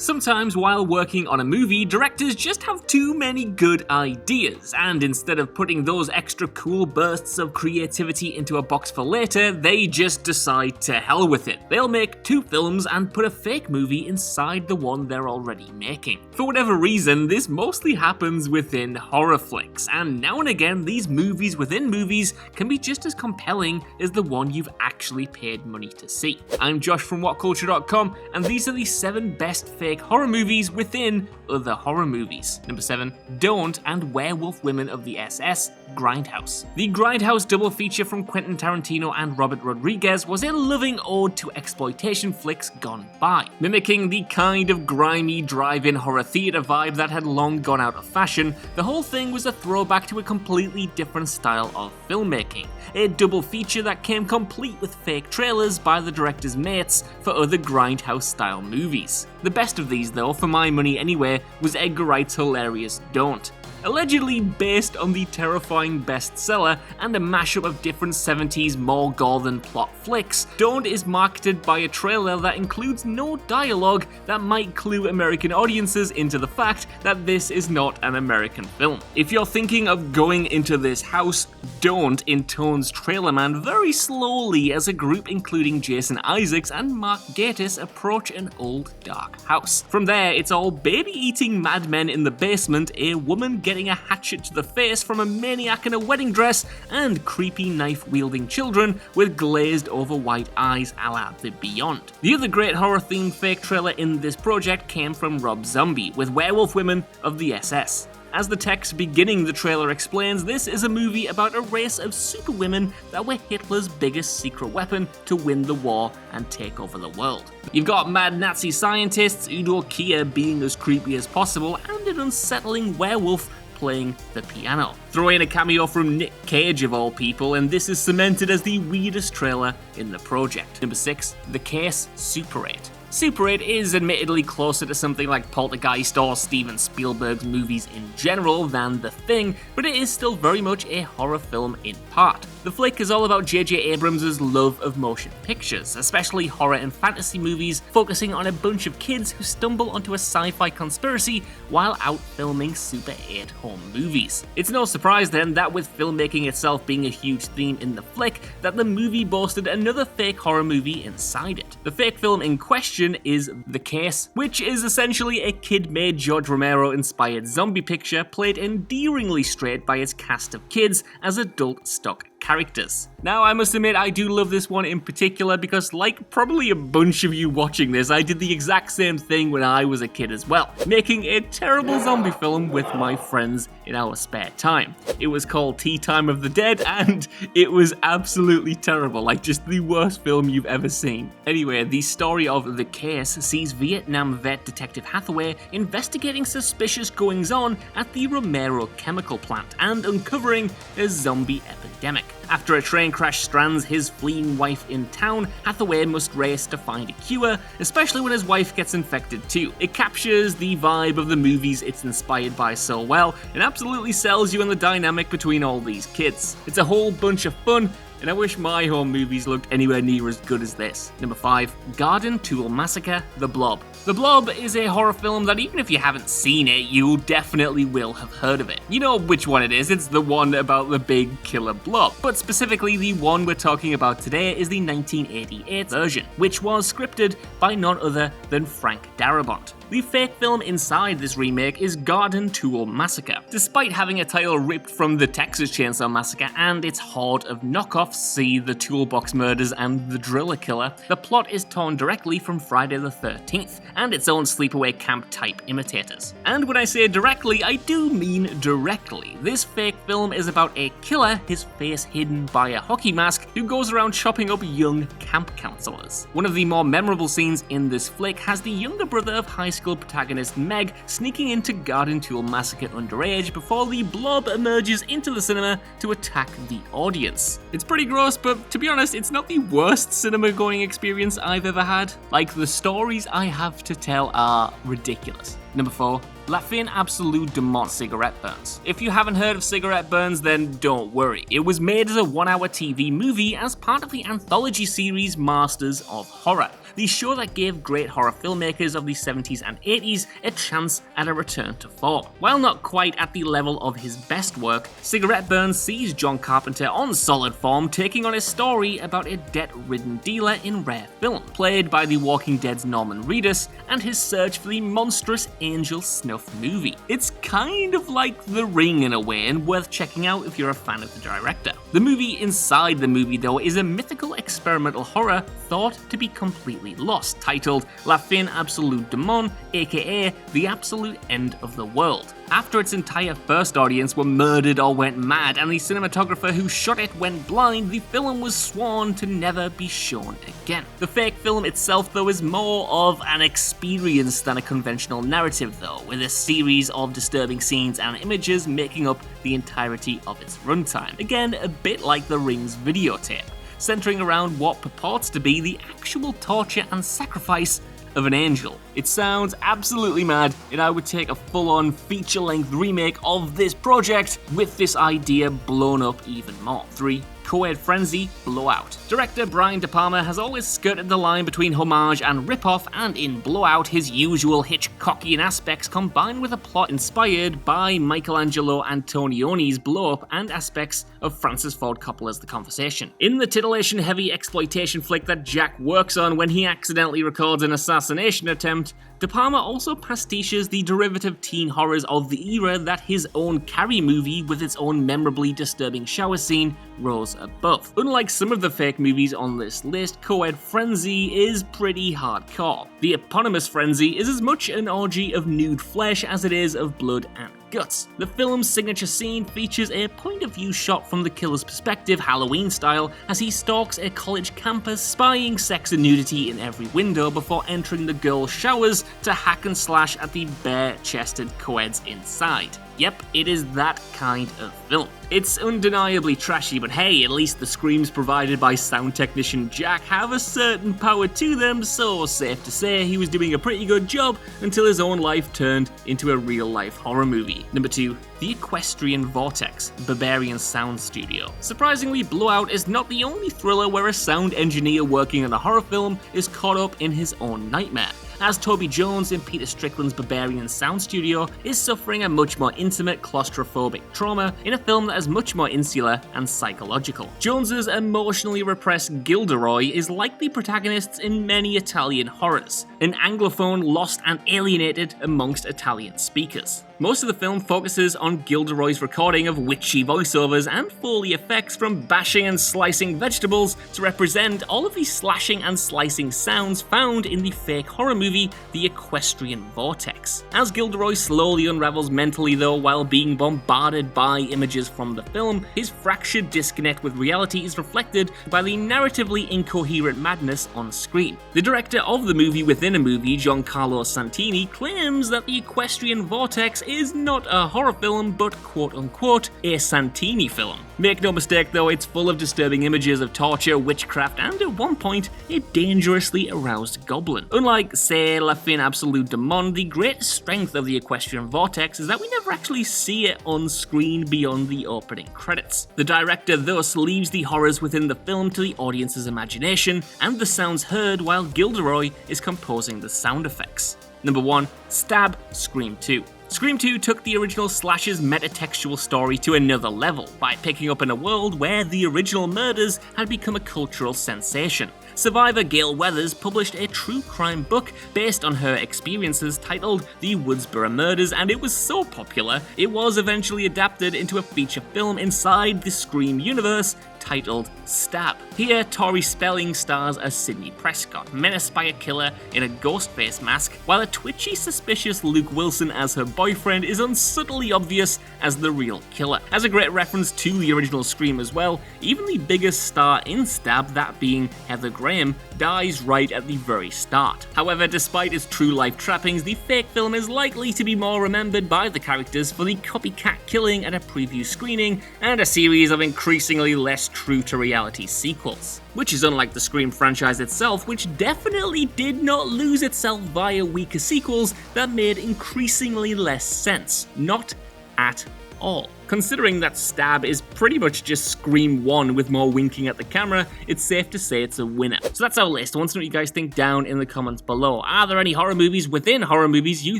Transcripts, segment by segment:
Sometimes while working on a movie, directors just have too many good ideas, and instead of putting those extra cool bursts of creativity into a box for later, they just decide to hell with it. They'll make 2 films and put a fake movie inside the one they're already making. For whatever reason, this mostly happens within horror flicks, and now and again these movies within movies can be just as compelling as the one you've actually paid money to see. I'm Josh from WhatCulture.com, and these are the 7 best fake horror movies within other horror movies. Number 7, Don't and Werewolf Women of the SS, Grindhouse. The Grindhouse double feature from Quentin Tarantino and Robert Rodriguez was a loving ode to exploitation flicks gone by, mimicking the kind of grimy drive-in horror theater vibe that had long gone out of fashion. The whole thing was a throwback to a completely different style of filmmaking, a double feature that came complete with fake trailers by the director's mates for other Grindhouse style movies. The best of these though, for my money anyway, was Edgar Wright's hilarious Don't. Allegedly based on the terrifying bestseller and a mashup of different 70s more gore than plot flicks, Don't is marketed by a trailer that includes no dialogue that might clue American audiences into the fact that this is not an American film. If you're thinking of going into this house, Don't intones Trailerman very slowly as a group including Jason Isaacs and Mark Gatiss approach an old dark house. From there, it's all baby-eating madmen in the basement, a woman getting a hatchet to the face from a maniac in a wedding dress, and creepy knife-wielding children with glazed over white eyes a la The Beyond. The other great horror-themed fake trailer in this project came from Rob Zombie with Werewolf Women of the SS. As the text beginning the trailer explains, this is a movie about a race of superwomen that were Hitler's biggest secret weapon to win the war and take over the world. You've got mad Nazi scientists, Udo Kier being as creepy as possible, and an unsettling werewolf playing the piano. Throw in a cameo from Nick Cage of all people, and this is cemented as the weirdest trailer in the project. Number 6, The Case, Super 8. Super 8 is admittedly closer to something like Poltergeist or Steven Spielberg's movies in general than The Thing, but it is still very much a horror film in part. The flick is all about J.J. Abrams' love of motion pictures, especially horror and fantasy movies, focusing on a bunch of kids who stumble onto a sci-fi conspiracy while out filming Super 8 home movies. It's no surprise then that with filmmaking itself being a huge theme in the flick, that the movie boasted another fake horror movie inside it. The fake film in question is The Case, which is essentially a kid-made George Romero-inspired zombie picture played endearingly straight by its cast of kids as adult stock characters. Now, I must admit, I do love this one in particular because, like probably a bunch of you watching this, I did the exact same thing when I was a kid as well, making a terrible zombie film with my friends in our spare time. It was called Tea Time of the Dead, and it was absolutely terrible, like just the worst film you've ever seen. Anyway, the story of The Case sees Vietnam vet Detective Hathaway investigating suspicious goings-on at the Romero chemical plant and uncovering a zombie epidemic. After a train crash strands his fleeing wife in town, Hathaway must race to find a cure, especially when his wife gets infected too. It captures the vibe of the movies it's inspired by so well, and absolutely sells you on the dynamic between all these kids. It's a whole bunch of fun, and I wish my home movies looked anywhere near as good as this. Number 5, Garden Tool Massacre, The Blob. The Blob is a horror film that even if you haven't seen it, you definitely will have heard of it. You know which one it is, it's the one about the big killer blob. But specifically, the one we're talking about today is the 1988 version, which was scripted by none other than Frank Darabont. The fake film inside this remake is Garden Tool Massacre. Despite having a title ripped from the Texas Chainsaw Massacre and its horde of knockoffs, see The Toolbox Murders and The Driller Killer, the plot is torn directly from Friday the 13th and its own sleepaway camp type imitators. And when I say directly, I do mean directly. This fake film is about a killer, his face hidden by a hockey mask, who goes around chopping up young camp counselors. One of the more memorable scenes in this flick has the younger brother of high school protagonist Meg sneaking into Garden Tool Massacre underage before the blob emerges into the cinema to attack the audience. It's pretty gross, but to be honest, it's not the worst cinema going experience I've ever had. Like, the stories I have to tell are ridiculous. Number 4, La Fin Absolue de Mont Cigarette Burns. If you haven't heard of Cigarette Burns, then don't worry. It was made as a 1-hour TV movie as part of the anthology series Masters of Horror. the show that gave great horror filmmakers of the 70s and 80s a chance at a return to form. While not quite at the level of his best work, Cigarette Burns sees John Carpenter on solid form taking on a story about a debt-ridden dealer in rare film, played by The Walking Dead's Norman Reedus, and his search for the monstrous Angel snuff movie. It's kind of like The Ring in a way, and worth checking out if you're a fan of the director. The movie inside the movie, though, is a mythical experimental horror thought to be completely lost, titled La Fin Absolue du Monde, aka The Absolute End of the World. After its entire first audience were murdered or went mad, and the cinematographer who shot it went blind, the film was sworn to never be shown again. The fake film itself, though, is more of an experience than a conventional narrative, though, with a series of disturbing scenes and images making up the entirety of its runtime. Again, a bit like The Ring's videotape, centering around what purports to be the actual torture and sacrifice of an angel. It sounds absolutely mad, and I would take a full-on feature-length remake of this project with this idea blown up even more. 3. COED Frenzy Blowout. Director Brian De Palma has always skirted the line between homage and rip-off, and in Blowout, his usual Hitchcockian aspects combined with a plot inspired by Michelangelo Antonioni's Blow-Up and aspects of Francis Ford Coppola's The Conversation. In the titillation-heavy exploitation flick that Jack works on when he accidentally records an assassination attempt, De Palma also pastiches the derivative teen horrors of the era that his own Carrie movie with its own memorably disturbing shower scene rose above. Unlike some of the fake movies on this list, COED Frenzy is pretty hardcore. The eponymous Frenzy is as much an orgy of nude flesh as it is of blood and guts. The film's signature scene features a point-of-view shot from the killer's perspective, Halloween style, as he stalks a college campus, spying sex and nudity in every window before entering the girls' showers to hack and slash at the bare-chested co-eds inside. Yep, it is that kind of film. It's undeniably trashy, but hey, at least the screams provided by sound technician Jack have a certain power to them, so safe to say he was doing a pretty good job until his own life turned into a real-life horror movie. Number 2. The Equestrian Vortex, Barbarian Sound Studio. Surprisingly, Blowout is not the only thriller where a sound engineer working on a horror film is caught up in his own nightmare, as Toby Jones in Peter Strickland's Barbarian Sound Studio is suffering a much more intimate claustrophobic trauma in a film that is much more insular and psychological. Jones's emotionally repressed Gilderoy is like the protagonists in many Italian horrors, an anglophone lost and alienated amongst Italian speakers. Most of the film focuses on Gilderoy's recording of witchy voiceovers and Foley effects, from bashing and slicing vegetables to represent all of the slashing and slicing sounds found in the fake horror movie The Equestrian Vortex. As Gilderoy slowly unravels mentally, though, while being bombarded by images from the film, his fractured disconnect with reality is reflected by the narratively incoherent madness on screen. The director of the movie within a movie, Giancarlo Santini, claims that The Equestrian Vortex is not a horror film, but quote-unquote a Santini film. Make no mistake though, it's full of disturbing images of torture, witchcraft, and at one point, a dangerously aroused goblin. Unlike, say, La Fin Absolue du Monde, the greatest strength of The Equestrian Vortex is that we never actually see it on screen beyond the opening credits. The director thus leaves the horrors within the film to the audience's imagination, and the sounds heard while Gilderoy is composing the sound effects. Number 1. Stab Scream 2. Scream 2 took the original slasher's metatextual story to another level by picking up in a world where the original murders had become a cultural sensation. Survivor Gail Weathers published a true crime book based on her experiences titled The Woodsboro Murders, and it was so popular it was eventually adapted into a feature film inside the Scream universe titled Stab. Here, Tori Spelling stars as Sidney Prescott, menaced by a killer in a ghost face mask, while a twitchy, suspicious Luke Wilson as her boyfriend is unsubtly obvious as the real killer. As a great reference to the original Scream as well, even the biggest star in Stab, that being Heather Graham, dies right at the very start. However, despite its true-life trappings, the fake film is likely to be more remembered by the characters for the copycat killing at a preview screening and a series of increasingly less true-to-reality sequels. Which is unlike the Scream franchise itself, which definitely did not lose itself via weaker sequels that made increasingly less sense. Not at all. Considering that Stab is pretty much just Scream 1 with more winking at the camera, it's safe to say it's a winner. So that's our list. I want to know what you guys think down in the comments below. Are there any horror movies within horror movies you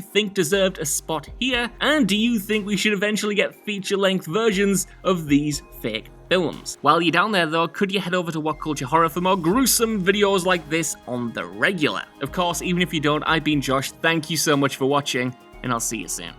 think deserved a spot here? And do you think we should eventually get feature-length versions of these fake films? While you're down there though, could you head over to What Culture Horror for more gruesome videos like this on the regular? Of course, even if you don't, I've been Josh, thank you so much for watching, and I'll see you soon.